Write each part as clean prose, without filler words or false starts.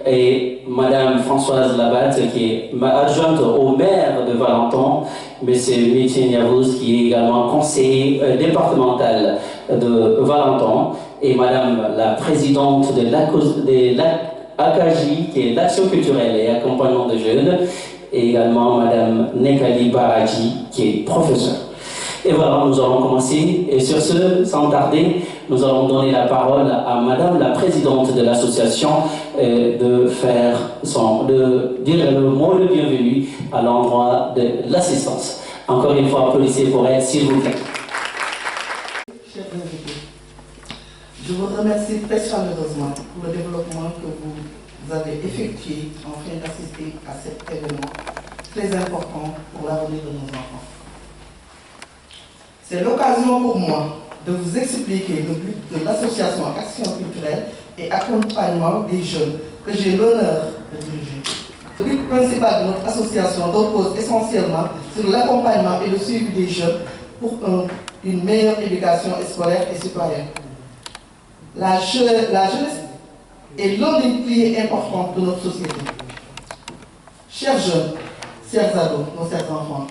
et Madame Françoise Labatte, qui est adjointe au maire de Valenton, Monsieur Michel Niavous, qui est également conseiller départemental de Valenton, et Madame la présidente de l'AKJ, qui est l'Action culturelle et accompagnement de jeunes, et également Madame Nekali Baraji, qui est professeure. Et voilà, nous allons commencer. Et sur ce, sans tarder, nous allons donner la parole à Madame la présidente de l'association de dire le mot de bienvenue à l'endroit de l'assistance. Encore une fois, applaudissez pour elle, s'il vous plaît. Chers invités, je vous remercie très chaleureusement pour le développement que vous avez effectué en train d'assister à cet événement très important pour l'avenir de nos enfants. C'est l'occasion pour moi de vous expliquer le but de l'association Action culturelle et accompagnement des jeunes que j'ai l'honneur de diriger. Le but principal de notre association repose essentiellement sur l'accompagnement et le suivi des jeunes pour une meilleure éducation scolaire et citoyenne. La jeunesse est l'un des piliers importants de notre société. Chers jeunes, chers ados, nos chers enfants,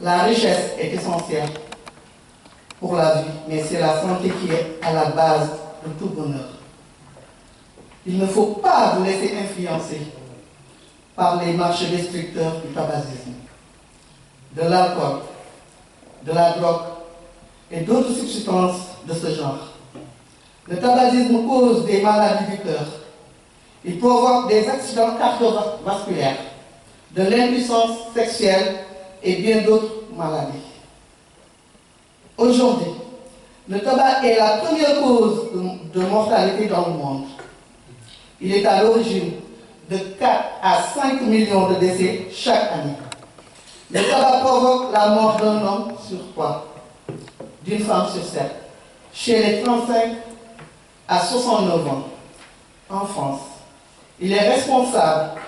la richesse est essentielle pour la vie, mais c'est la santé qui est à la base de tout bonheur. Il ne faut pas vous laisser influencer par les marchés destructeurs du tabagisme, de l'alcool, de la drogue et d'autres substances de ce genre. Le tabagisme cause des maladies du cœur. Il provoque des accidents cardiovasculaires, de l'impuissance sexuelle et bien d'autres maladies. Aujourd'hui, le tabac est la première cause de mortalité dans le monde. Il est à l'origine de 4 à 5 millions de décès chaque année. Le tabac provoque la mort d'un homme sur 3, d'une femme sur 7, chez les 35 à 69 ans, en France. Il est responsable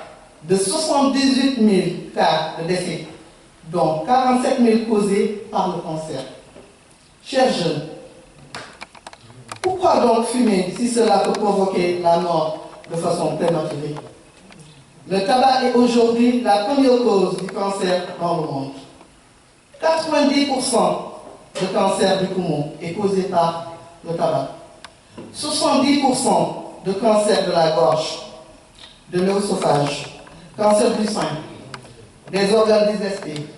de 78 000 cas de décès, dont 47 000 causés par le cancer. Chers jeunes, pourquoi donc fumer si cela peut provoquer la mort de façon prématurée? Le tabac est aujourd'hui la première cause du cancer dans le monde. 90% de cancer du poumon est causé par le tabac. 70% de cancer de la gorge, de l'œsophage, cancer du sein, des organes digestifs,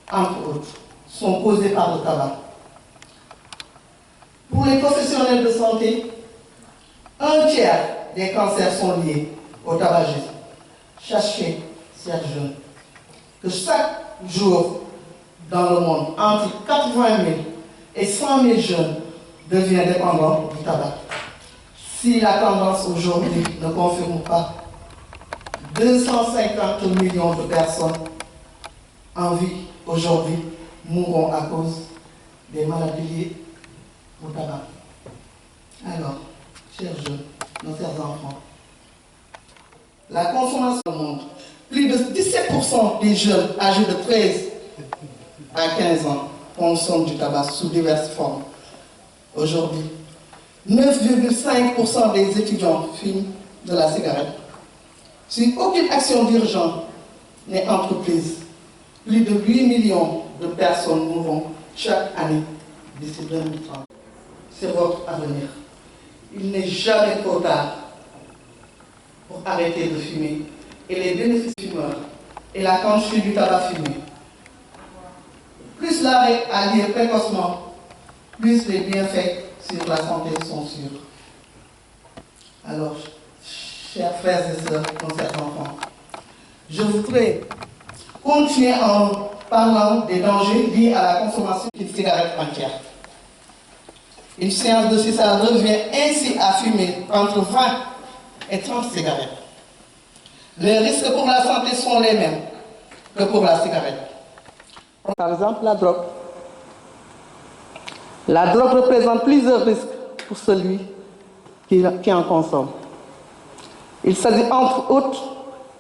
entre autres, sont causés par le tabac. Pour les professionnels de santé, 1/3 des cancers sont liés au tabagisme. Sachez, chers jeunes, que chaque jour dans le monde, entre 80 000 et 100 000 jeunes deviennent dépendants du tabac. Si la tendance aujourd'hui ne confirme pas, 250 millions de personnes en vie aujourd'hui mourront à cause des maladies liées au tabac. Alors, chers jeunes, nos chers enfants, la consommation au monde, plus de 17% des jeunes âgés de 13 à 15 ans consomment du tabac sous diverses formes. Aujourd'hui, 9,5% des étudiants fument de la cigarette. Si aucune action d'urgence n'est entreprise, plus de 8 millions de personnes mourront chaque année d'ici 2030. C'est votre avenir. Il n'est jamais trop tard pour arrêter de fumer et les bénéfices fumeurs et la quantité du tabac fumé. Plus l'arrêt a lieu précocement, plus les bienfaits sur la santé sont sûrs. Alors, chers frères et sœurs, nos chers enfants, je voudrais continuer en parlant des dangers liés à la consommation d'une cigarette entière. Une séance de CISA revient ainsi à fumer entre 20 et 30 cigarettes. Les risques pour la santé sont les mêmes que pour la cigarette. Par exemple, la drogue. La drogue représente plusieurs risques pour celui qui en consomme. Il s'agit entre autres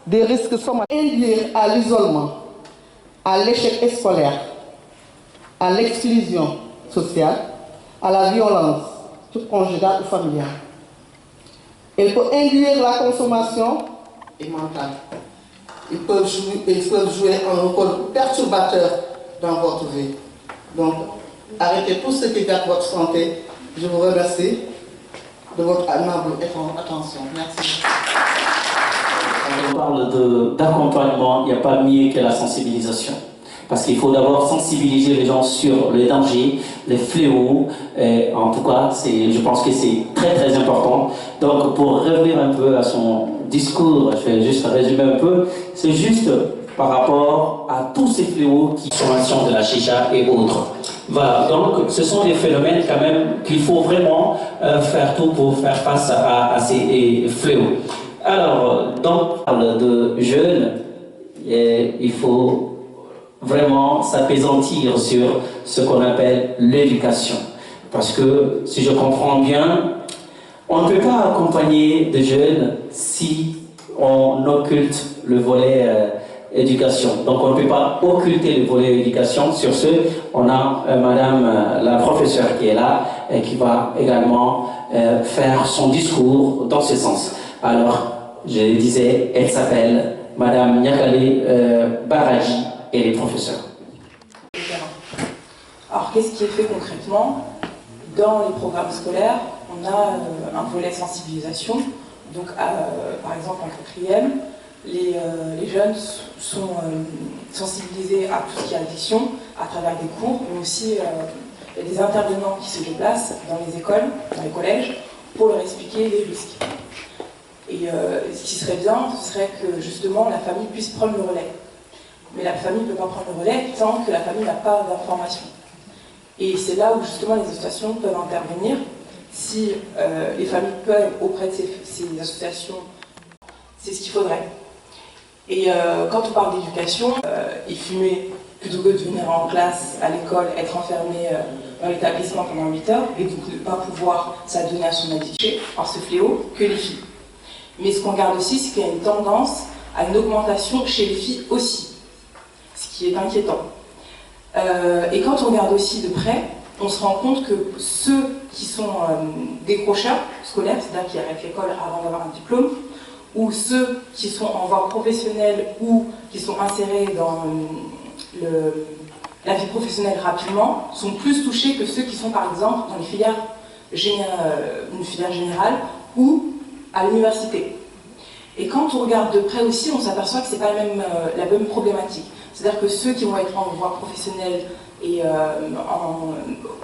des risques somatiques induire à l'isolement, à l'échec scolaire, à l'exclusion sociale, à la violence, toute conjugale ou familiale. Elle peut induire la consommation et mentale. Ils peuvent jouer un rôle perturbateur dans votre vie. Donc, arrêtez tout ce qui gâte votre santé. Je vous remercie de votre aimable attention. Merci. Quand on parle d'accompagnement, il n'y a pas mieux que la sensibilisation. Parce qu'il faut d'abord sensibiliser les gens sur les dangers, les fléaux. Et en tout cas, je pense que c'est très très important. Donc pour revenir un peu à son discours, je vais juste résumer un peu, c'est juste par rapport à tous ces fléaux qui sont consommation de la chicha et autres. Voilà, donc ce sont des phénomènes quand même qu'il faut vraiment faire tout pour faire face à ces fléaux. Alors, donc on parle de jeunes, il faut vraiment s'apaisantir sur ce qu'on appelle l'éducation. Parce que, si je comprends bien, on ne peut pas accompagner des jeunes si on occulte le volet éducation. Donc on ne peut pas occulter le volet éducation. Sur ce, on a madame la professeure qui est là et qui va également faire son discours dans ce sens. Alors, je disais, elle s'appelle madame Nyakale Baraji. Et les professeurs. Alors, qu'est-ce qui est fait concrètement? Dans les programmes scolaires, on a un volet sensibilisation. Donc, par exemple, en quatrième, les jeunes sont sensibilisés à tout ce qui est addiction à travers des cours, mais aussi il y a des intervenants qui se déplacent dans les écoles, dans les collèges, pour leur expliquer les risques. Et ce qui serait bien, ce serait que justement la famille puisse prendre le relais. Mais la famille ne peut pas prendre le relais tant que la famille n'a pas d'informations. Et c'est là où justement les associations peuvent intervenir. Si les familles peuvent auprès de ces associations, c'est ce qu'il faudrait. Et quand on parle d'éducation, et fumer plutôt que de venir en classe, à l'école, être enfermé dans l'établissement pendant 8 heures, et donc ne pas pouvoir s'adonner à son addiction, par ce fléau, que les filles. Mais ce qu'on regarde aussi, c'est qu'il y a une tendance à une augmentation chez les filles aussi. Ce qui est inquiétant. Et quand on regarde aussi de près, on se rend compte que ceux qui sont décrocheurs scolaires, c'est-à-dire qui arrêtent l'école avant d'avoir un diplôme, ou ceux qui sont en voie professionnelle ou qui sont insérés dans la vie professionnelle rapidement, sont plus touchés que ceux qui sont par exemple dans les filières une filière générale ou à l'université. Et quand on regarde de près aussi, on s'aperçoit que ce n'est pas la même problématique. C'est-à-dire que ceux qui vont être en voie professionnelle et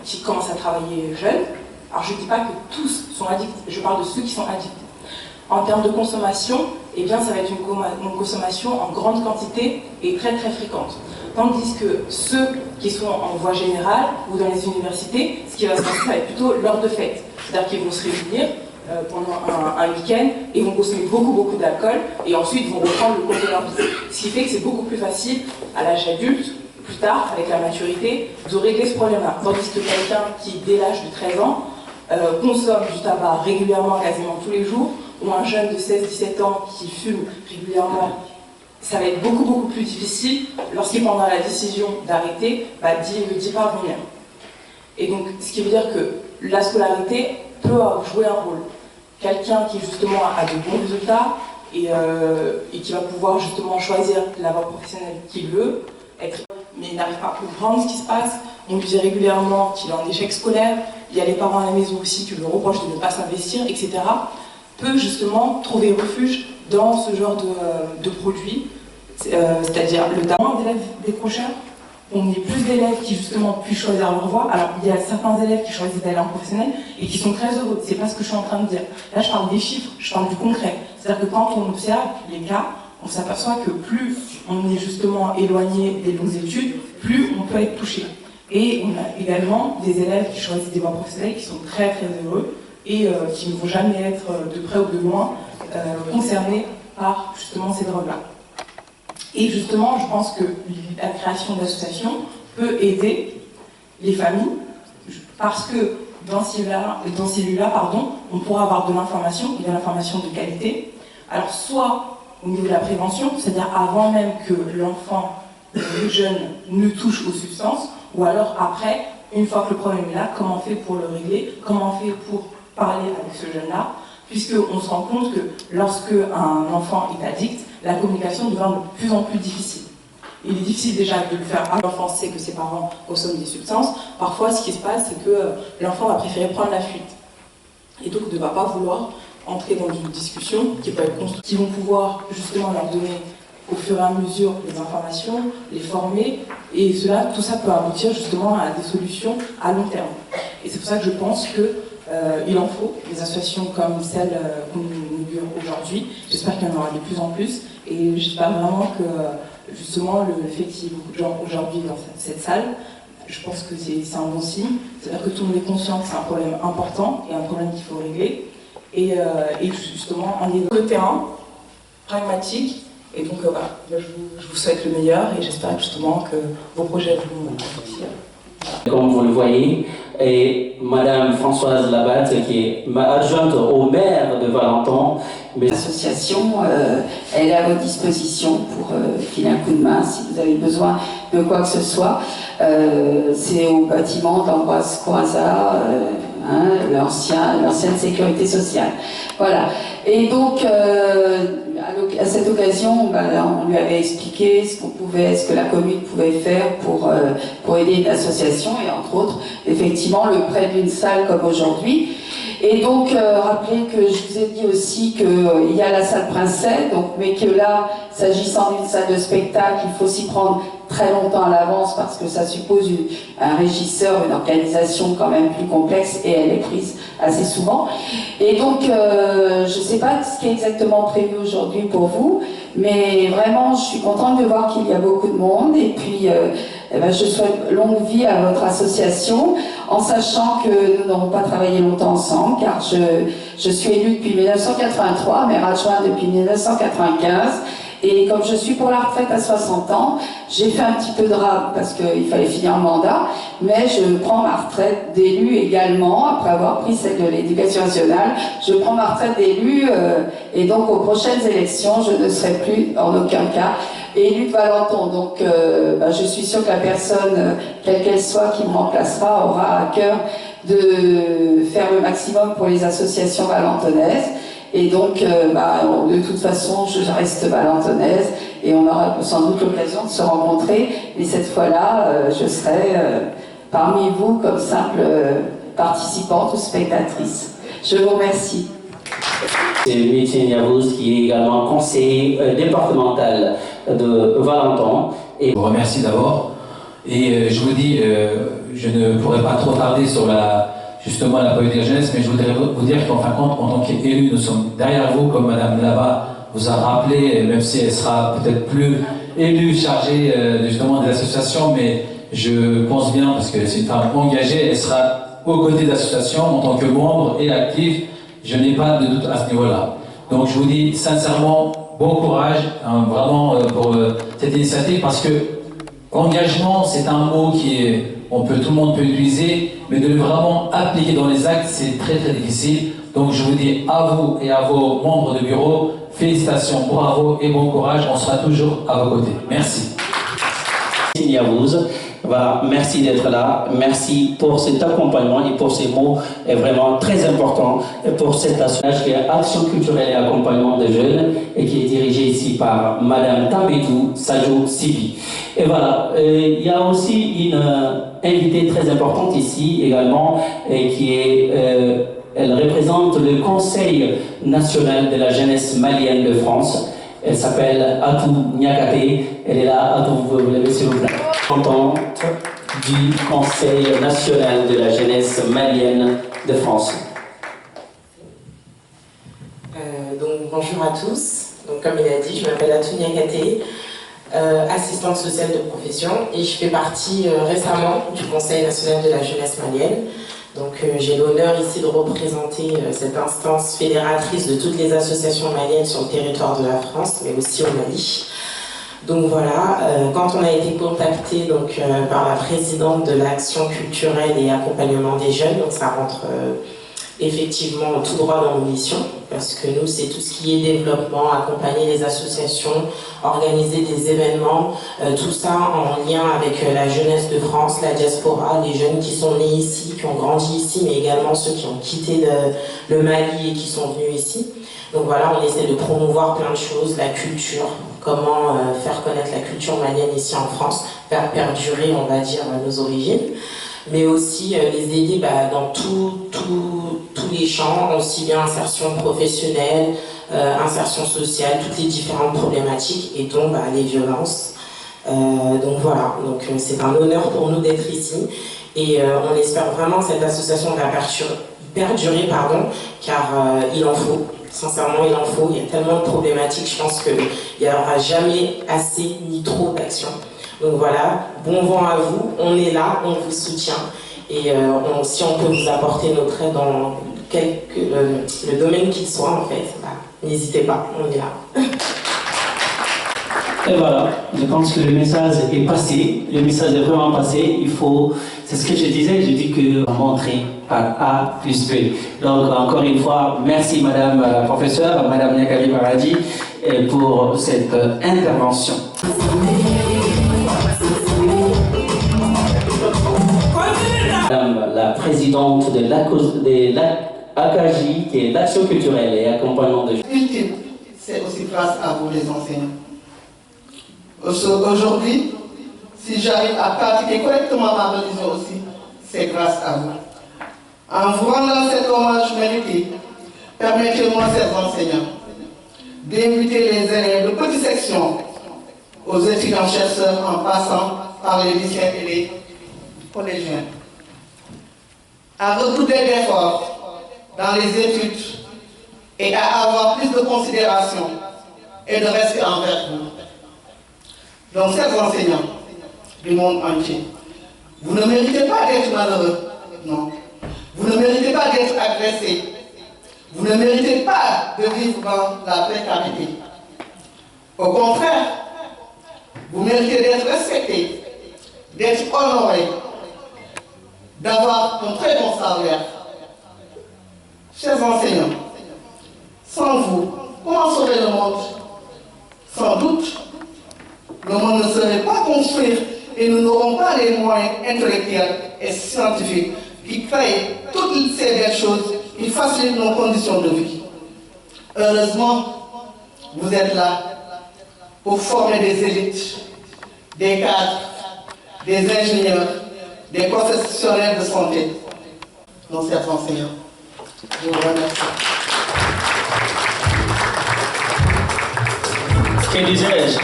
qui commencent à travailler jeunes, alors je ne dis pas que tous sont addicts, je parle de ceux qui sont addicts. En termes de consommation, eh bien, ça va être une consommation en grande quantité et très très fréquente. Tandis que ceux qui sont en voie générale ou dans les universités, ce qui va se passer, ça va être plutôt lors de fête. C'est-à-dire qu'ils vont se réunir pendant un week-end et vont consommer beaucoup d'alcool et ensuite vont reprendre le cours de leur vie. Ce qui fait que c'est beaucoup plus facile à l'âge adulte, plus tard, avec la maturité, de régler ce problème-là. Tandis que quelqu'un qui, dès l'âge de 13 ans, consomme du tabac régulièrement, quasiment tous les jours, ou un jeune de 16-17 ans qui fume régulièrement, ça va être beaucoup plus difficile lorsqu'il prendra la décision d'arrêter, d'y parvenir. Et donc, ce qui veut dire que la scolarité peut jouer un rôle. Quelqu'un qui justement a de bons résultats et qui va pouvoir justement choisir la voie professionnelle qu'il veut, mais n'arrive pas à comprendre ce qui se passe, on lui dit régulièrement qu'il est en échec scolaire, il y a les parents à la maison aussi qui lui reprochent de ne pas s'investir, etc., peut justement trouver refuge dans ce genre de produits, c'est-à-dire le moins d'élèves décrocheurs, on est plus d'élèves qui justement puissent choisir leur voie. Alors il y a certains élèves qui choisissent d'aller en professionnel et qui sont très heureux, c'est pas ce que je suis en train de dire. Là je parle des chiffres, je parle du concret. C'est-à-dire que quand on observe les cas, on s'aperçoit que plus on est justement éloigné des longues études, plus on peut être touché. Et on a également des élèves qui choisissent des voies professionnelles qui sont très heureux et qui ne vont jamais être de près ou de loin concernés par justement ces drogues-là. Et justement, je pense que la création d'associations peut aider les familles parce que dans ces cellules-là, on pourra avoir de l'information, et de l'information de qualité. Alors soit au niveau de la prévention, c'est-à-dire avant même que l'enfant, le jeune, ne touche aux substances, ou alors après, une fois que le problème est là, comment on fait pour le régler, comment on fait pour parler avec ce jeune-là, puisqu'on se rend compte que lorsque un enfant est addict, la communication devient de plus en plus difficile. Il est difficile déjà de le faire à l'enfant sait que ses parents consomment des substances. Parfois, ce qui se passe, c'est que l'enfant va préférer prendre la fuite. Et donc ne va pas vouloir entrer dans une discussion qui peut être construite, qui vont pouvoir justement leur donner au fur et à mesure les informations, les former, et tout ça peut aboutir justement à des solutions à long terme. Et c'est pour ça que je pense qu'il en faut des associations comme celle qu'on inaugure aujourd'hui. J'espère qu'il y en aura de plus en plus, et j'espère vraiment que justement le fait qu'il y ait beaucoup de gens aujourd'hui dans cette salle, je pense que c'est un bon signe. C'est-à-dire que tout le monde est conscient que c'est un problème important et un problème qu'il faut régler. Et justement, on est dans le terrain, pragmatique. Et donc voilà, je vous souhaite le meilleur et j'espère justement que vos projets vont aboutir. Comme vous le voyez, et Madame Françoise Labatte, qui est adjointe au maire de Valenton. L'association, elle est à votre disposition pour filer un coup de main si vous avez besoin de quoi que ce soit. C'est au bâtiment d'Ambroise Croizat, l'ancienne sécurité sociale. Voilà. Et donc, à cette occasion, on lui avait expliqué ce que la commune pouvait faire pour aider une association, et entre autres, effectivement, le prêt d'une salle comme aujourd'hui. Et donc, rappelez que je vous ai dit aussi qu'il y a la salle Princet, mais que là, s'agissant d'une salle de spectacle, il faut s'y prendre très longtemps à l'avance parce que ça suppose un régisseur, une organisation quand même plus complexe, et elle est prise assez souvent. Et donc, je ne sais pas ce qui est exactement prévu aujourd'hui pour vous, mais vraiment, je suis contente de voir qu'il y a beaucoup de monde, et puis je souhaite longue vie à votre association, en sachant que nous n'aurons pas travaillé longtemps ensemble, car je suis élue depuis 1983, maire adjointe depuis 1995, et comme je suis pour la retraite à 60 ans, j'ai fait un petit peu de rab parce qu'il fallait finir le mandat, mais je prends ma retraite d'élu également, après avoir pris celle de l'Éducation nationale. Je prends ma retraite d'élu et donc aux prochaines élections, je ne serai plus en aucun cas élue de Valenton. Donc je suis sûre que la personne, quelle qu'elle soit, qui me remplacera, aura à cœur de faire le maximum pour les associations valentonnaises. Et donc, de toute façon, je reste valentonnaise et on aura sans doute l'occasion de se rencontrer. Mais cette fois-là, je serai parmi vous comme simple participante ou spectatrice. Je vous remercie. C'est Métier Niavouz, qui est également conseiller départemental de Valenton. Je vous remercie d'abord. Et je vous dis, je ne pourrai pas trop tarder sur justement la politique de la jeunesse, mais je voudrais vous dire qu'en fin de compte, en tant qu'élu, nous sommes derrière vous, comme Madame Lava vous a rappelé, même si elle sera peut-être plus élue, chargée justement des associations, mais je pense bien, parce que c'est une femme engagée, elle sera aux côtés de l'association en tant que membre et active. Je n'ai pas de doute à ce niveau-là. Donc je vous dis sincèrement, bon courage, vraiment pour cette initiative, parce que engagement, c'est un mot qui est, tout le monde peut l'utiliser, mais de le vraiment appliquer dans les actes, c'est très très difficile. Donc je vous dis à vous et à vos membres de bureau, félicitations, bravo et bon courage, on sera toujours à vos côtés. Merci. Niavouz. Voilà, merci d'être là, merci pour cet accompagnement et pour ces mots vraiment très importants pour cette association qui est Action culturelle et accompagnement des jeunes et qui est dirigée ici par Madame Tambedou Sadio Sibi. Et voilà, il y a aussi une invitée très importante ici également qui est... elle représente le Conseil national de la jeunesse malienne de France. Elle s'appelle Atou Niakate. Elle est là. Atou, vous pouvez vous lever s'il vous plaît. Représentante du Conseil national de la jeunesse malienne de France. Donc bonjour à tous. Donc comme il a dit, je m'appelle Atou Niakate, assistante sociale de profession, et je fais partie récemment du Conseil national de la jeunesse malienne. Donc j'ai l'honneur ici de représenter cette instance fédératrice de toutes les associations maliennes sur le territoire de la France, mais aussi au Mali. Donc voilà, quand on a été contacté par la présidente de l'Action culturelle et accompagnement des jeunes, donc ça rentre effectivement tout droit dans nos missions, parce que nous, c'est tout ce qui est développement, accompagner les associations, organiser des événements, tout ça en lien avec la jeunesse de France, la diaspora, les jeunes qui sont nés ici, qui ont grandi ici, mais également ceux qui ont quitté le Mali et qui sont venus ici. Donc voilà, on essaie de promouvoir plein de choses, la culture, comment faire connaître la culture malienne ici en France, faire perdurer, on va dire, nos origines, mais aussi les aider dans tous les champs, aussi bien insertion professionnelle, insertion sociale, toutes les différentes problématiques et dont les violences. Donc voilà, donc c'est un honneur pour nous d'être ici et on espère vraiment que cette association va perdurer, car il en faut. Sincèrement, il en faut. Il y a tellement de problématiques. Je pense qu'il n'y aura jamais assez ni trop d'actions. Donc voilà, bon vent à vous. On est là, on vous soutient. Et si on peut vous apporter notre aide dans le domaine qu'il soit, en fait, n'hésitez pas, on est là. Et voilà, je pense que le message est passé. Le message est vraiment passé. Il faut, c'est ce que je disais, je dis que montrer par A plus B. Donc encore une fois, merci Madame la professeure, Madame Niakali Baradji, pour cette intervention. Madame la présidente de l'ACAJ, qui est l'Action culturelle et accompagnement de... Ultime, c'est aussi grâce à vous les enseignants. Aujourd'hui, si j'arrive à pratiquer correctement ma religion aussi, c'est grâce à vous. En vous rendant cet hommage mérité, permettez-moi, chers enseignants, d'inviter les élèves de petites sections aux étudiants chercheurs en passant par les lycéens et les collégiens à redoubler d'efforts dans les études et à avoir plus de considération et de respect envers vous. Donc, chers enseignants du monde entier, vous ne méritez pas d'être malheureux, non. Vous ne méritez pas d'être agressés. Vous ne méritez pas de vivre dans la précarité. Au contraire, vous méritez d'être respectés, d'être honorés, d'avoir un très bon salaire. Chers enseignants, sans vous, comment serait le monde? Sans doute, le monde ne serait pas construit et nous n'aurons pas les moyens intellectuels et scientifiques qui créent toutes ces belles choses qui facilitent nos conditions de vie. Heureusement, vous êtes là pour former des élites, des cadres, des ingénieurs, des professionnels de santé. Donc, chers enseignants, je vous remercie. Que disais-je?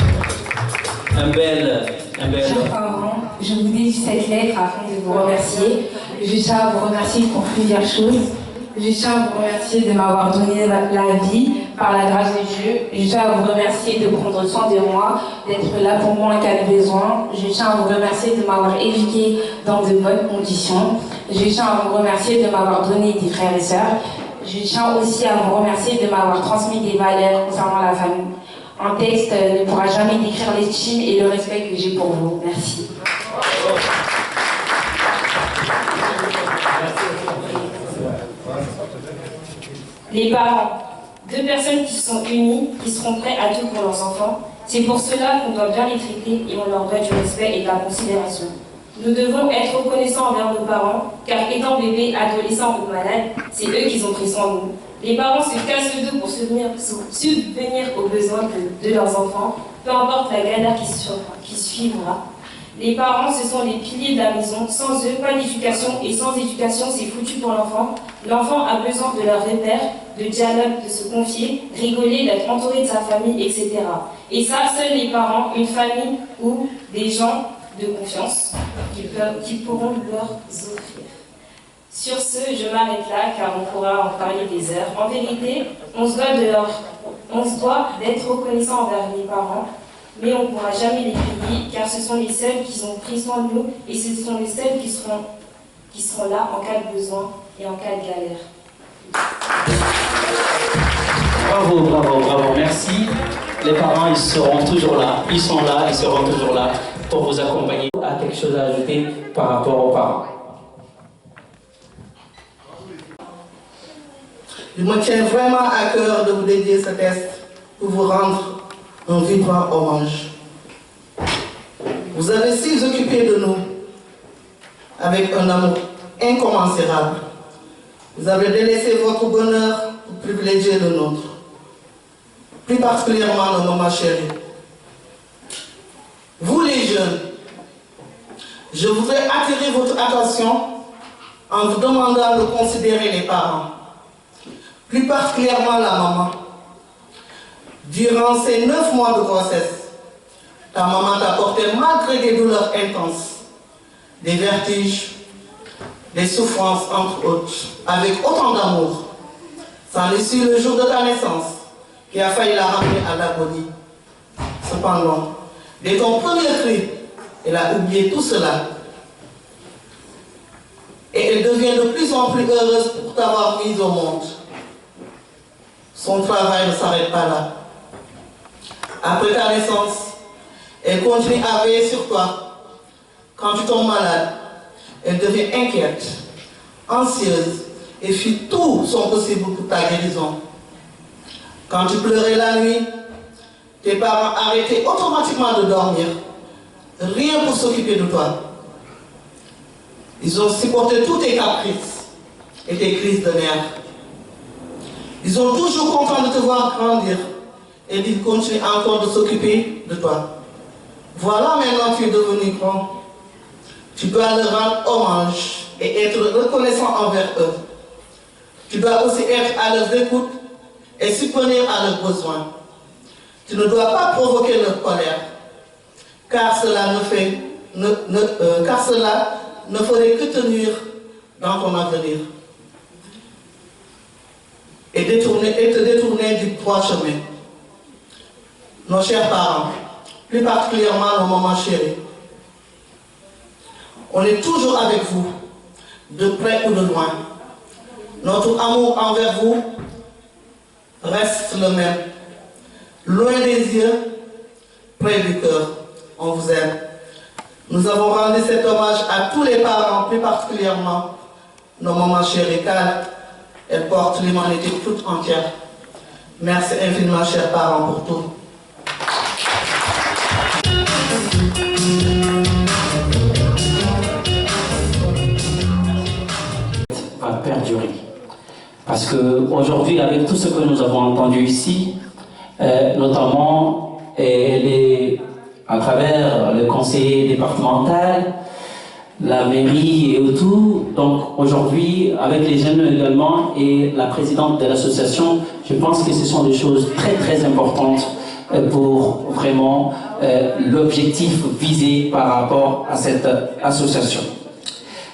Chers parents, je vous dédie cette lettre afin de vous remercier. Je tiens à vous remercier pour plusieurs choses. Je tiens à vous remercier de m'avoir donné la vie par la grâce de Dieu. Je tiens à vous remercier de prendre soin de moi, d'être là pour moi en cas de besoin. Je tiens à vous remercier de m'avoir éduqué dans de bonnes conditions. Je tiens à vous remercier de m'avoir donné des frères et sœurs. Je tiens aussi à vous remercier de m'avoir transmis des valeurs concernant la famille. Un texte ne pourra jamais décrire l'estime et le respect que j'ai pour vous. Merci. Les parents, deux personnes qui sont unies, qui seront prêts à tout pour leurs enfants. C'est pour cela qu'on doit bien les traiter et on leur doit du respect et de la considération. Nous devons être reconnaissants envers nos parents, car étant bébés, adolescents ou malades, c'est eux qui ont pris soin de nous. Les parents se cassent le dos pour subvenir aux besoins de leurs enfants, peu importe la galère qui suivra. Les parents, ce sont les piliers de la maison. Sans eux, pas d'éducation, et sans éducation, c'est foutu pour l'enfant. L'enfant a besoin de leur repère, de dialogue, de se confier, rigoler, d'être entouré de sa famille, etc. Et ça, seuls les parents, une famille ou des gens de confiance qui pourront leur offrir. Sur ce, je m'arrête là, car on pourra en parler des heures. En vérité, on se doit d'être reconnaissant envers les parents, mais on ne pourra jamais les payer, car ce sont les seuls qui ont pris soin de nous, et ce sont les seuls qui seront là en cas de besoin et en cas de galère. Bravo, bravo, bravo, merci. Les parents, ils seront toujours là, ils sont là, ils seront toujours là pour vous accompagner. A quelque chose à ajouter par rapport aux parents? Il me tient vraiment à cœur de vous dédier ce texte pour vous rendre un vibrant hommage. Vous avez si occupé de nous avec un amour incommensurable. Vous avez délaissé votre bonheur pour privilégier le nôtre, plus particulièrement nos mamans chéries. Vous les jeunes, je voudrais attirer votre attention en vous demandant de considérer les parents, plus particulièrement la maman. Durant ces 9 mois de grossesse, ta maman t'a porté malgré des douleurs intenses, des vertiges, des souffrances entre autres, avec autant d'amour. C'en est sur le jour de ta naissance, qui a failli la ramener à l'agonie. Cependant, dès ton premier cri, elle a oublié tout cela. Et elle devient de plus en plus heureuse pour t'avoir mise au monde. Son travail ne s'arrête pas là. Après ta naissance, elle continue à veiller sur toi. Quand tu tombes malade, elle devient inquiète, anxieuse et fit tout son possible pour ta guérison. Quand tu pleurais la nuit, tes parents arrêtaient automatiquement de dormir, rien pour s'occuper de toi. Ils ont supporté tous tes caprices et tes crises de nerfs. Ils sont toujours contents de te voir grandir et ils continuent encore de s'occuper de toi. Voilà, maintenant tu es devenu grand. Tu dois leur rendre hommage et être reconnaissant envers eux. Tu dois aussi être à leur écoute et subvenir à leurs besoins. Tu ne dois pas provoquer leur colère, car cela ne ferait que te nuire dans ton avenir et te détourner du droit chemin. Nos chers parents, plus particulièrement nos mamans chéries, on est toujours avec vous, de près ou de loin. Notre amour envers vous reste le même. Loin des yeux, près du cœur, on vous aime. Nous avons rendu cet hommage à tous les parents, plus particulièrement nos mamans chéries, car elles portent l'humanité toute entière. Merci infiniment, chers parents, pour tout. Va perdurer. Parce qu'aujourd'hui, avec tout ce que nous avons entendu ici, notamment à travers le conseiller départemental, la mairie et tout, donc aujourd'hui, avec les jeunes également et la présidente de l'association, je pense que ce sont des choses très très importantes pour vraiment l'objectif visé par rapport à cette association.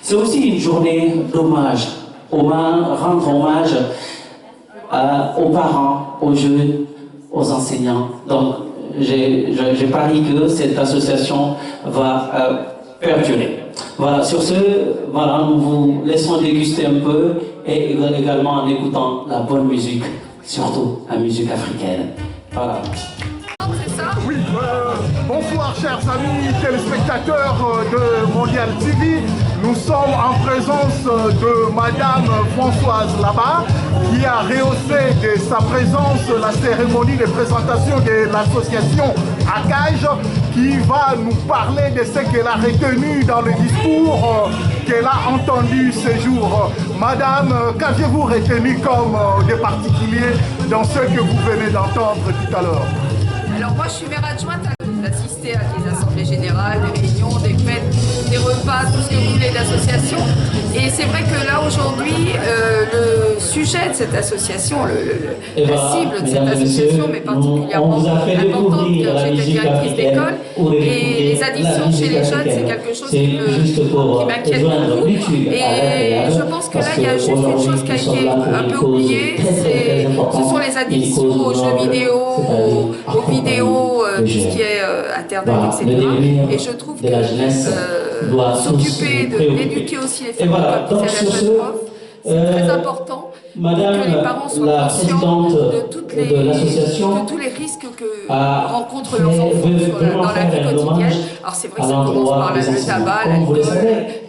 C'est aussi une journée d'hommage, rendre hommage aux parents, aux jeunes, aux enseignants. Donc, je parie que cette association va perdurer. Voilà, sur ce, voilà, nous vous laissons déguster un peu et également en écoutant la bonne musique, surtout la musique africaine. Voilà. Oui, bonsoir chers amis téléspectateurs de Mondial TV. Nous sommes en présence de Madame Françoise Laba qui a rehaussé de sa présence la cérémonie de présentation de l'association ACAGE, qui va nous parler de ce qu'elle a retenu dans le discours qu'elle a entendu ce jour. Madame, qu'aviez-vous retenu comme de particulier dans ce que vous venez d'entendre tout à l'heure? Alors moi je suis maire adjointe, d'assister à des assemblées générales, des réunions, des fêtes, des repas, tout ce que vous voulez d'association. Et c'est vrai que là aujourd'hui, le sujet de cette association, la cible de cette association, mais particulièrement importante, car j'étais directrice d'école, et les addictions chez les jeunes, c'est quelque chose qui m'inquiète beaucoup. Et je pense que là, il y a juste une chose qui a été un peu oubliée, ce sont les addictions aux jeux vidéo, aux vidéos, tout ce qui est Internet, etc. Et je trouve que s'occuper d'éduquer aussi les familles, comme disait la jeune prof, c'est très important. Que les parents soient conscients de tous les risques que rencontrent leurs enfants dans la vie quotidienne. Alors c'est vrai que ça commence par le tabac, l'alcool,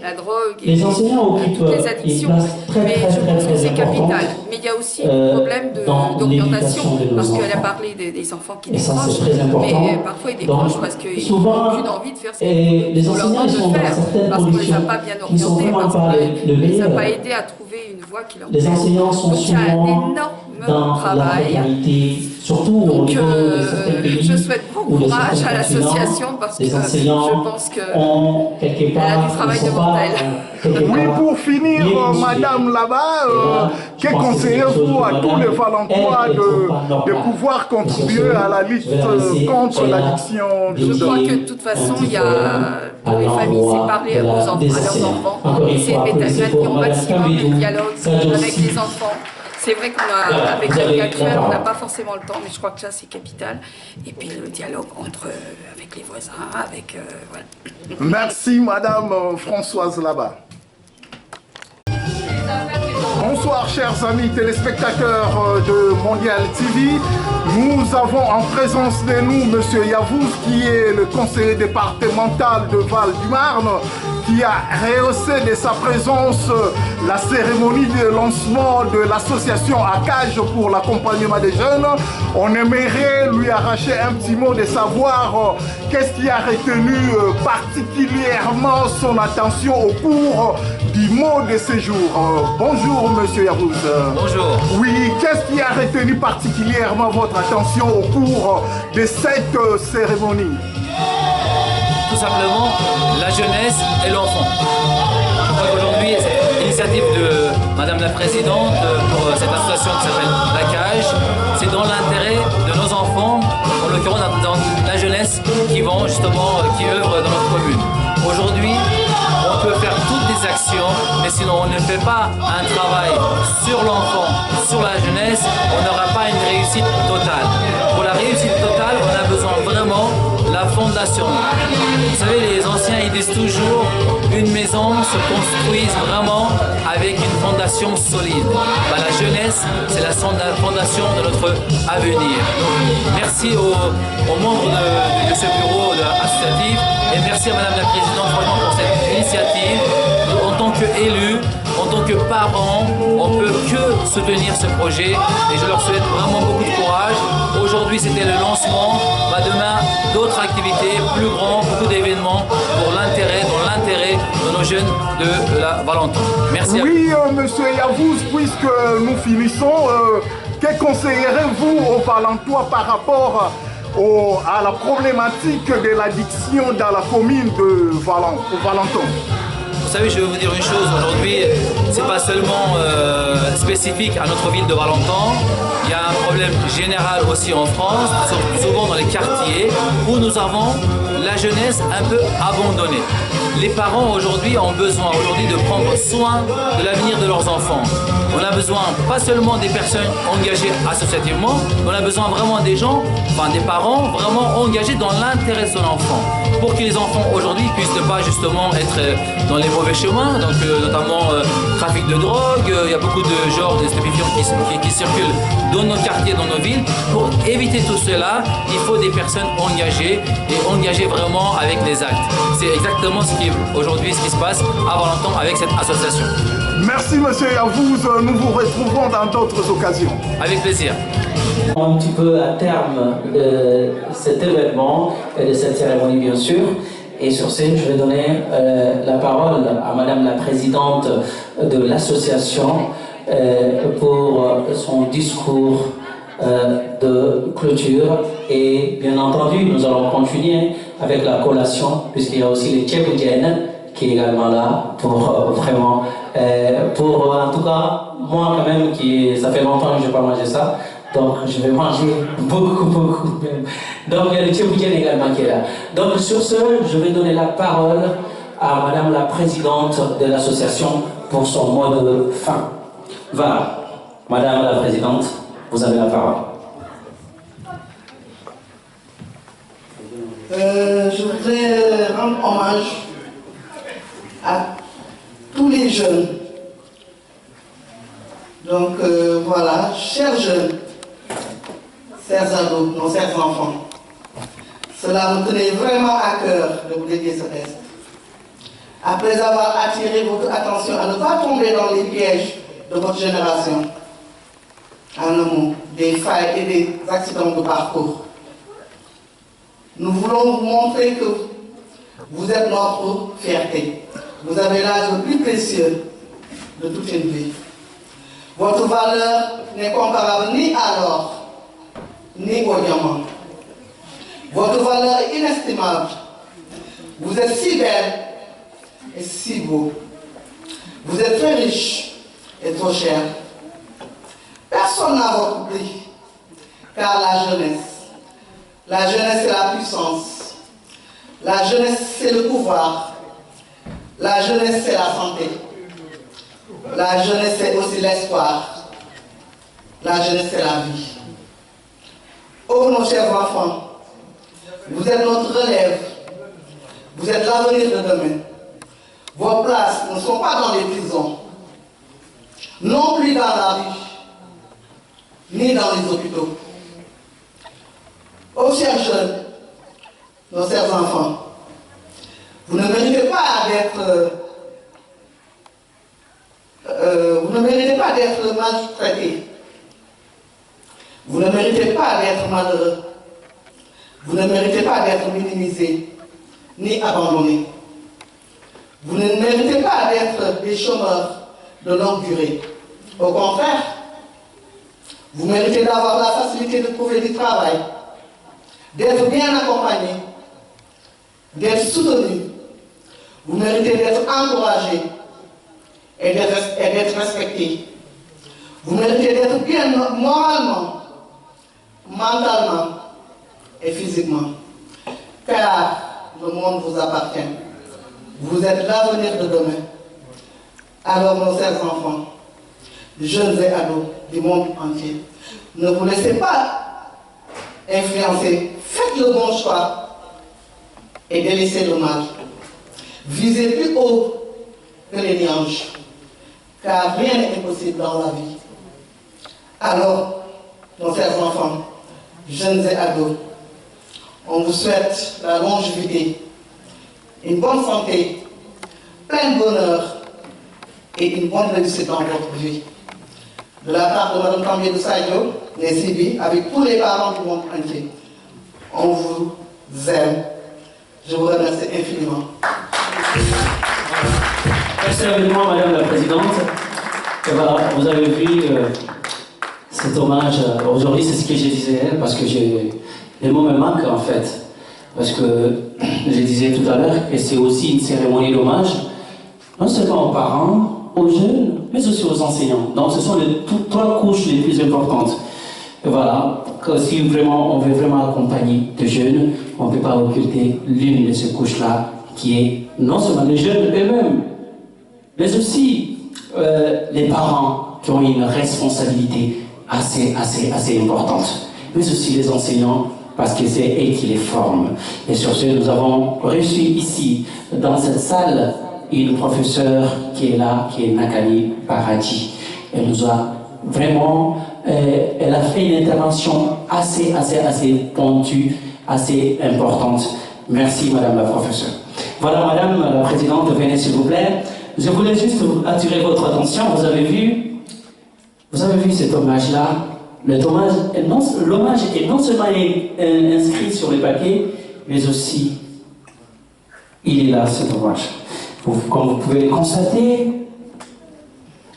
la drogue et les enseignants occupent toutes les une addictions. place Mais je pense que c'est importante capital. Mais il y a aussi un problème dans d'orientation, l'éducation de nos parce qu'elle a enfants. parlé des enfants qui Et ça, décrochent, c'est très important. mais parfois ils décrochent Donc, parce qu'ils souvent, n'ont aucune envie de faire ce et les qu'on leur enseignants demande ils sont de dans faire, certaines parce qu'on ne les a conditions pas bien qui sont orientés, vraiment parce pas qu'on les ne les a meilleures. pas aidés à trouver une voie qui leur Les plaît. enseignants sont Donc il y a un souvent énorme dans la travail. précarité, surtout au Donc niveau de certains pays. je souhaite bon ou de courage certains à continents. l'association parce que Les enseignants je pense que ont quelque part, elle a du travail ils sont devant pas, elle. Oui, pour finir, liés au sujet. madame là-bas, Et là, je que pense que c'est quelque chose conseillez-vous que à tous madame, les Valentois elle, de pas normal. pouvoir contribuer Parce que à la lutte je vais la laisser, contre elle a l'addiction Je crois que de toute façon, il y a pour les familles, c'est parler aux enfants, à leurs enfants, essayer de maintenir au maximum le dialogue avec les enfants. C'est vrai qu'avec la vie actuelle, on n'a pas forcément le temps, mais je crois que ça, c'est capital. Et puis le dialogue avec les voisins, avec... voilà. Merci, madame Françoise Labat. Bonsoir chers amis téléspectateurs de Mondial TV. Nous avons en présence de nous M. Yavouz qui est le conseiller départemental de Val-du-Marne qui a rehaussé de sa présence la cérémonie de lancement de l'association ACAGE pour l'accompagnement des jeunes. On aimerait lui arracher un petit mot de savoir qu'est-ce qui a retenu particulièrement son attention au cours du mot de ce jour. Bonjour Monsieur Yavouz. Bonjour. Oui, qu'est-ce qui a retenu particulièrement votre attention au cours de cette cérémonie? Tout simplement, la jeunesse et l'enfant. Je crois qu'aujourd'hui, cette initiative de Madame la Présidente pour cette association qui s'appelle La Cage, c'est dans l'intérêt de nos enfants, en l'occurrence dans la jeunesse qui œuvre dans notre commune. Aujourd'hui, on peut faire toutes les actions, mais sinon on ne fait pas un travail sur l'enfant, sur la jeunesse, on n'aura pas une réussite totale. Pour la réussite totale, on a besoin vraiment de la fondation. Vous savez, les anciens, ils disent toujours une maison se construise vraiment avec une fondation solide. La jeunesse, c'est la fondation de notre avenir. Donc, merci aux membres de ce bureau associatif et merci à Madame la Présidente vraiment pour cette initiative. En tant qu'élu, en tant que parent, on ne peut que soutenir ce projet et je leur souhaite vraiment beaucoup de courage. Aujourd'hui, c'était le lancement. Demain, d'autres activités plus grandes, beaucoup d'événements dans l'intérêt de nos jeunes de la Valenton. Merci. Oui, monsieur Yavouz, puisque nous finissons, que conseillerez-vous aux Valentois par rapport à la problématique de l'addiction dans la commune de Valenton? Vous savez, je vais vous dire une chose, aujourd'hui, c'est pas seulement spécifique à notre ville de Valenton, il y a un problème général aussi en France, souvent dans les quartiers, où nous avons la jeunesse un peu abandonnée. Les parents aujourd'hui ont besoin de prendre soin de l'avenir de leurs enfants. On a besoin pas seulement des personnes engagées associativement, mais on a besoin vraiment des parents vraiment engagés dans l'intérêt de son enfant. Pour que les enfants aujourd'hui puissent ne pas justement être dans les mauvais chemins, donc notamment trafic de drogue, il y a beaucoup de genres de stupéfiants qui circulent dans nos quartiers, dans nos villes. Pour éviter tout cela, il faut des personnes engagées et engagées vraiment avec les actes. C'est exactement aujourd'hui ce qui se passe à Valenton avec cette association. Merci monsieur Yavouz, nous vous retrouvons dans d'autres occasions. Avec plaisir. Un petit peu à terme de cet événement et de cette cérémonie bien sûr. Et sur ce, je vais donner la parole à Madame la Présidente de l'association pour son discours de clôture. Et bien entendu, nous allons continuer avec la collation, puisqu'il y a aussi les Tchéboudiennes qui est également là pour vraiment, en tout cas, moi quand même, ça fait longtemps que je n'ai pas mangé ça. Donc, je vais manger beaucoup. Donc, il y a le Tchéboudienne également qui est là. Donc, sur ce, je vais donner la parole à Madame la Présidente de l'association pour son mot de fin. Voilà. Madame la Présidente, vous avez la parole. Je voudrais rendre hommage à tous les jeunes. Donc, voilà, chers jeunes, chers ados, nos chers enfants, cela me tenait vraiment à cœur de vous dédier ce texte. après avoir attiré votre attention à ne pas tomber dans les pièges de votre génération, en amont des failles et des accidents de parcours. Nous voulons vous montrer que vous êtes notre fierté. Vous avez l'âge le plus précieux de toute une vie. Votre valeur n'est comparable ni à l'or, ni au diamant. Votre valeur est inestimable. Vous êtes si belle et si beau. Vous êtes très riche et trop cher. Personne n'a votre prix, car la jeunesse c'est la puissance, la jeunesse c'est le pouvoir, la jeunesse c'est la santé, la jeunesse c'est aussi l'espoir, la jeunesse c'est la vie. Oh nos chers enfants, vous êtes notre relève, vous êtes l'avenir de demain. Vos places ne sont pas dans les prisons, non plus dans la rue, ni dans les hôpitaux. Oh chers jeunes, nos chers enfants, vous ne méritez pas d'être maltraités. Vous ne méritez pas d'être malheureux. Vous ne méritez pas d'être minimisés ni abandonnés. Vous ne méritez pas d'être des chômeurs de longue durée. Au contraire, vous méritez d'avoir la facilité de trouver du travail, d'être bien accompagné, d'être soutenu. Vous méritez d'être encouragé et d'être respecté. Vous méritez d'être bien moralement, mentalement et physiquement. Car le monde vous appartient. Vous êtes l'avenir de demain. Alors, nos chers enfants, jeunes et ados du monde entier, ne vous laissez pas influencer. Faites le bon choix et délaissez le mal. Visez plus haut que les nuages, car rien n'est impossible dans la vie. Alors, nos chers enfants, jeunes et ados, on vous souhaite la longévité, une bonne santé, plein de bonheur et une bonne réussite dans votre vie. De la part de Mme Tambier de Sadio, les Sibi, avec tous les parents du monde entier, on vous aime. Je vous remercie infiniment. Merci avec moi, Madame la Présidente. Et voilà, vous avez vu cet hommage. Aujourd'hui, c'est ce que je disais, parce que les mots me manquent en fait. Parce que je disais tout à l'heure que c'est aussi une cérémonie d'hommage, non seulement aux parents, aux jeunes, mais aussi aux enseignants. Donc ce sont les trois couches les plus importantes. Et voilà, que si vraiment on veut vraiment accompagner des jeunes, on ne peut pas occulter l'une de ces couches-là, qui est non seulement les jeunes eux-mêmes, mais aussi les parents qui ont une responsabilité assez importante, mais aussi les enseignants, parce que c'est eux qui les forment. Et sur ce, nous avons reçu ici, dans cette salle, une professeure qui est là, qui est Nakali Paradji. Elle nous a vraiment, elle a fait une intervention assez pointue, assez importante. Merci Madame la professeure. Voilà Madame la Présidente, venez s'il vous plaît. Je voulais juste attirer votre attention, vous avez vu cet hommage-là. L'hommage est non seulement inscrit sur le papier, mais aussi il est là, cet hommage. Comme vous pouvez le constater,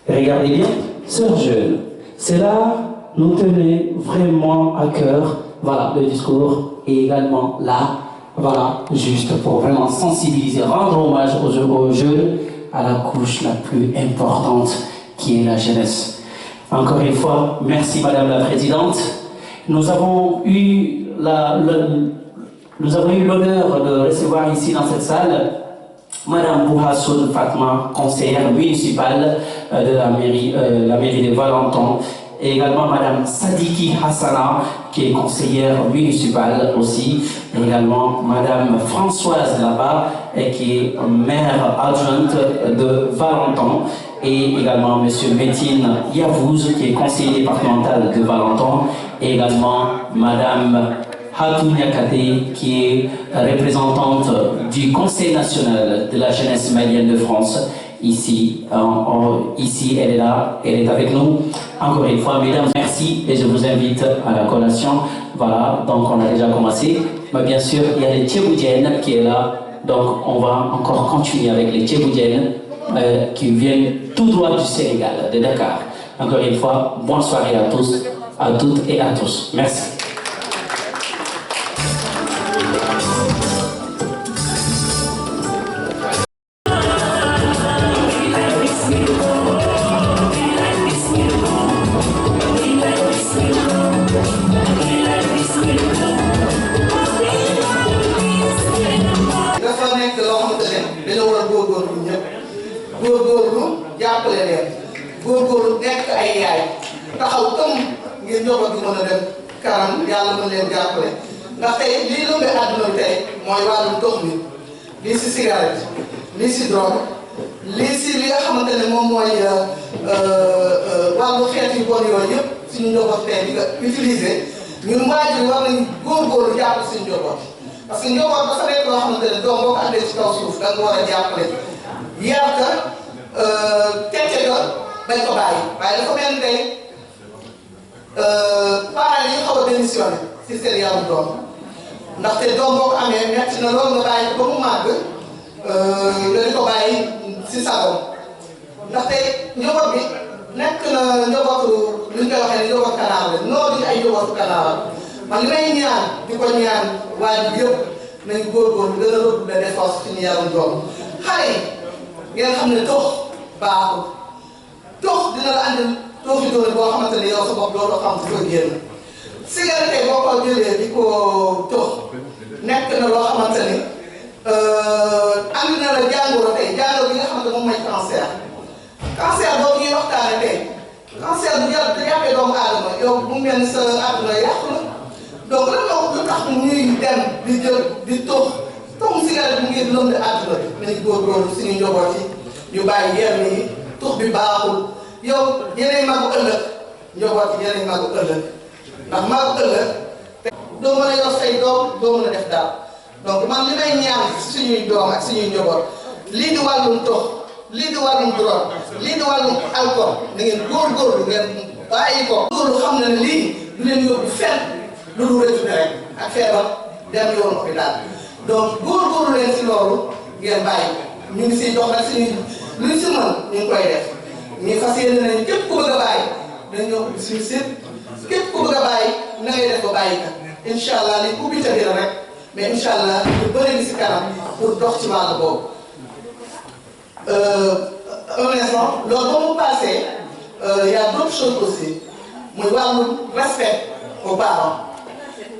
regardez bien, sœurs jeunes, cela nous tenait vraiment à cœur, voilà, le discours est également là, voilà, juste pour vraiment sensibiliser, rendre hommage aux jeunes, à la couche la plus importante qui est la jeunesse. Encore une fois, merci Madame la Présidente. Nous avons eu l'honneur de recevoir ici dans cette salle Madame Bouhassoun Fatma, conseillère municipale de la mairie de Valenton, et également Madame Sadiki Hassana, qui est conseillère municipale aussi, et également Madame Françoise Laba, qui est maire adjointe de Valenton, et également Monsieur Métine Yavouz, qui est conseiller départemental de Valenton, et également Madame Hatou Niakate, qui est représentante du Conseil national de la jeunesse malienne de France. Ici, ici, elle est là, elle est avec nous. Encore une fois, mesdames, merci et je vous invite à la collation. Voilà, donc on a déjà commencé. Mais bien sûr, il y a les Tchéboudiennes qui est là. Donc on va encore continuer avec les Tchéboudiennes qui viennent tout droit du Sénégal, de Dakar. Encore une fois, bonne soirée à tous, à toutes et à tous. Merci. góorgóorlu nekk ay yaay taxaw comme ngir njaboot gi mën a dem kanam yàlla mën leen jàppale ndax tey lii lëmbee àdduna bi tey mooy wàllum tox mi lii si cigarette lii si drogue lii si li nga xamante ne moom mooy wàllu xeet yu bon yooyu yëpp suñu njaboot tey di ko utiliser ñun waajur war nañu góorgóorlu jàppale suñu njaboot parce que njaboot dafa nekk loo xamante ne doom boo ko andee ci kaw suuf da nga war a jàppale yar ka tette ga bañ ko bàyyi waaye dafa mel ni tey parents yi xaw a démissionné si seen yaru doom ndaxte doom boo ko amee metti na loolu nga bàyyi ba mu màgg nga di ko bàyyi si sagom ndaxte njaboot bi nekk na njabootu lu ñu koy waxee ne njaboot kanaar la noo di ay njabootu kanaar man li may ñaan di ko ñaan waajur yëpp nañu góorgóorlu gën a rëbb de défense suñu yarum doom xale yi ngeen xam ne tox baaxul tox dina la andil tooxi doon boo xamante ne yow sa bopp doo xam fu ko génn cigarette boo ko jëlee di ko tox nekk na loo xamante ni andi na la jàngoro tey jàngoro bi nga xamante moom mooy cancer cancer boobu ñuy waxtaane tey cancer bu jàppee doomu aadama yow mu mel ni sa àdduna yàqu na donc lan moo lu tax ñuy dem di jël di tox comme cigarette bu ngir lënd àdduna bi nañu góorgóorlu suñu njaboot yi ñu bàyyi yenn yi tux bi baaxul yow yeneen magu ëllëg njaboot yi yeneen magu ëllëg ndax magu ëllëg doo mën a yor say doom doo mën a def daal donc man li may ñaan suñuy doom ak suñuy njaboot lii di wàllum tox lii di wàllum drogue lii di wàllum alcool na ngeen góorgóorlu ngeen bàyyi ko góorlu xam na ne lii du leen yóbbu fenn lu dul retourné rek ak feebar dem yoon hôpital donc góorgóorlu leen si loolu ngeen bàyyi ñu ngi siy dox nag suñuy luñ si mën ñu ngi koy def ñu fas yéene nañ képp ku bëgg a bàyyi dañ ñëw suñu site képp ku bëgg a bàyyi na ngay def ba bàyyi ka incha allah li ubbi ca biir rek mais incha allah lu bëri ni si kanam pour dox ci wàll boobu. Honnêtement loolu ba mu passé y a d'autres choses aussi muy wàllum respect aux parents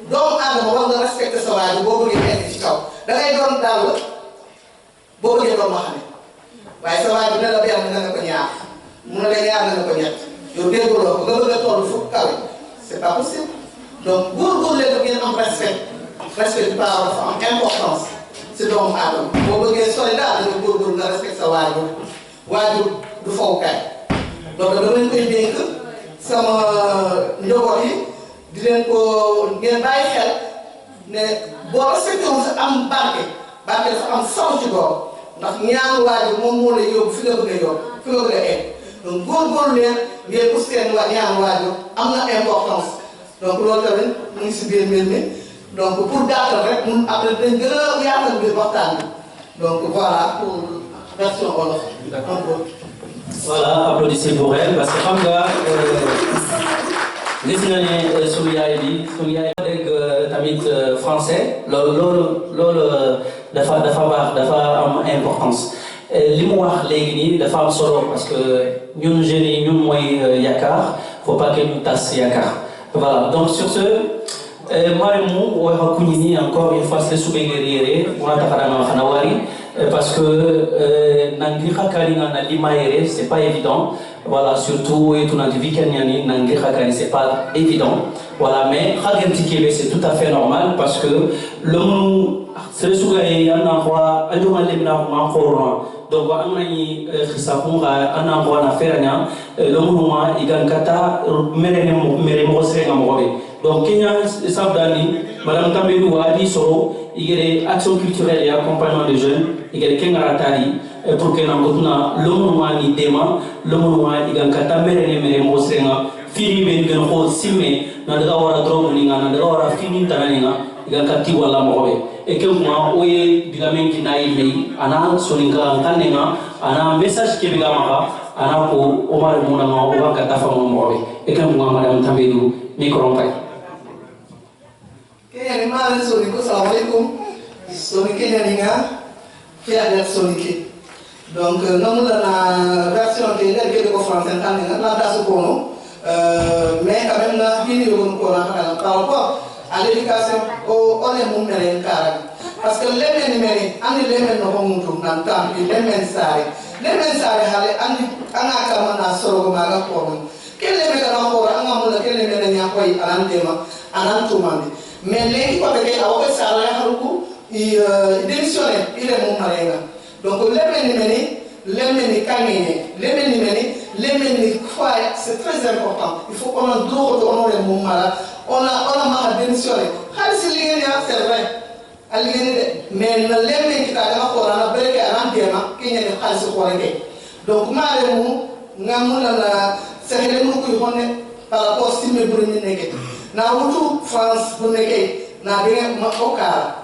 doomu aadama war nga respecté sa waajur boo bëggee egg ci kaw da ngay doon daal boo bëggee doon ma xam ne waaye sa waajur ne la benn nga ko ñaar mu ne la ñaar nga ko ñett yow dégguloo ko nga bëgg a toll fukk kawe c'est pas possible donc góorgóorlu leen ngeen am respect du parent dafa am importance si doomu aadama boo bëggee sori daal da nga góorgóorlu nga respect sa waajur waajur du fowukaay donc dama leen koy dénk sama njaboot yi di leen ko ngeen bàyyi xel ne boo respecté wu sa am barke dafa am solo ci doom ndax ñaanu waajur moom moo lay yóbbu fi nga bëgg a yóbbu fi nga bëgg a egg donc góorgóorlu leen ngeen ko seen ñaanu waajur am na importance donc loolu tamit mu ngi si biir mbir mi donc pour gàttal rek mun après dañ gën a yaatal biir waxtaan bi donc voilà pour version wolof. Voilà, applaudissez pour elle parce que xam nga gis nga ne suñu yaay bi dégg tamit français loolu dafa baax dafa am importance li mu wax léegi nii dafa am solo parce que ñun jeunes yi ñun mooy yaakaar faut pas que ñu tas yaakaar voilà donc sur ce Marimu waxa kuñini encore une fois c'est subegeriere on a taxana xana wari parce que nangi xakali na limaere c'est pas évident voilà surtout et tout nangi vikanyani nangi xakali c'est pas évident voilà mais xagenti kebe c'est tout à fait normal parce que le monu c'est sugay un endroit ajuma lemna ma khorona donc wa amani khisafunga un endroit na feranya le monu ma igankata mere mo sere ngamobe Donc Kenya Sabdani, Madame Tambelou a dit soro, il y a des actions culturelles et accompagnement de jeunes, il y a des Kengaratari, pour que nous l'homme ni dema, l'homme il y a un katamere mere mosrenga, fini ben ben ho sime, nadaga wara drogue ninga, nadaga wara fini tananinga, il y a un kati wala mobe. Et que moi, oye bigamen kinaï mei, ana soninga kanenga, ana message qui bigamara, ana ko Omar Mounama, oba katafa mobe. Et que moi, Madame Tambelou, micro pai. Kenya ni mali soniko, salam alaikum. Sonike nyaninga, kia der sonike. Donc, nous la version de l'élève de français, nous avons mais quand même, nous avons par rapport à l'éducation, on est mon mérite. Parce que les ménimènes, on est les mêmes dans le temps, les mêmes sari. Les mêmes sari, on a kamana soro maga pour nous. Quel est le meilleur rapport, on a mon quel est le meilleur rapport à l'antema, à l'antomande. Mais les quoi que avoir ça là haruku il démissionne il est mon mari donc les ménimènes quoi c'est très important il faut qu'on a droit d'honorer mon mari on a mal démissionné c'est c'est vrai mais les ménimènes qui t'a pour la break à l'antema qui n'est pas ce qu'on donc mari mu ngamuna la c'est le mot que on est par rapport à ce que nous na wutu France bu nekké na bi ma okara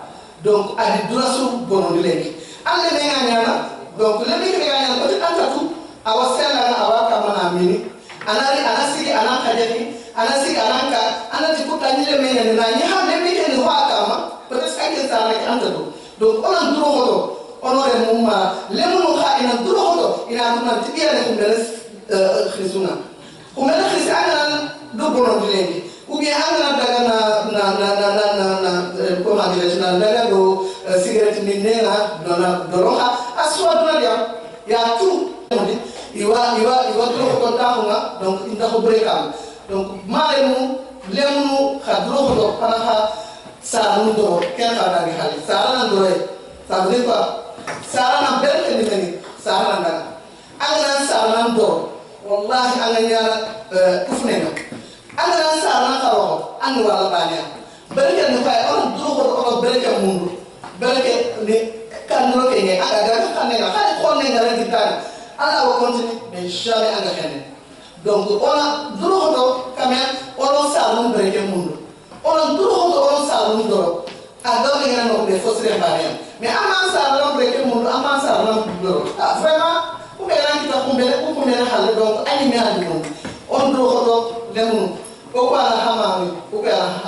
donc ali durasu bono legi alle me ngana donc le mi ngana ko antatu awasela na awaka mana mini anari anasigi anakajeki anasigi anaka anati kutani le me ngana ni ha le mi ngene waka ma peut-être que ça avec antatu donc on a droit hoto honore mumma le mu kha ina droit hoto ina man tibiya ne kumbeles khizuna kumbeles khizana do bono legi ou bien on a comment dirais-je na do cigarette ni nena do roha aswa do ya tout il va trop content donc il doit breakam donc malemu lemu khadro do kana sa nu do ken khada ni khali sa na do ça veut dire quoi sa na bel ni sa na angana sa na do wallahi anganya kufnena angana sa na karo anu wala banya berke ni fay on do ko berke mundu berke ni kan no ke ni aga kan ne ga ko ne ga di tan ala o continue mais jamais aga kene donc on a droit quand même on sa no berke mundu on a droit on sa no do aga ni ga no de fosre banya mais ama sa no berke mundu ama sa no do vraiment ko me ran kita ko me hal donc ani me andi on droit le mundu ko ala hamami ko ala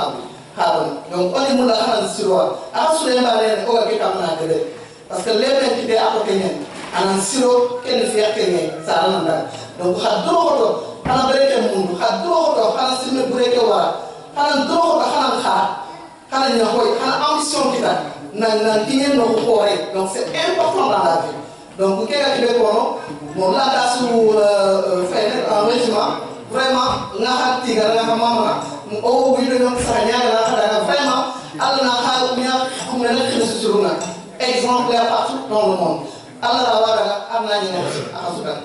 habu donc on est mon la siro a sule mare o ga ke kamna de parce que les mecs qui à côté ñen ana siro ken fi yakene sa nanda donc ha do ko ana bereke mundu ha do ko ana simme bureke wara ana do ko ana nya hoy ana ambition kita na kinyen no ko rek donc c'est important dans la vie donc ke ga be ko mo la ta su faire un régiment vraiment nga hatti ga nga mama o wi do ñom sa ñaga la vraiment alla na xaru ña ko na la xelu suruna exemplaire partout dans le monde alla la wara amna ñi na axasukan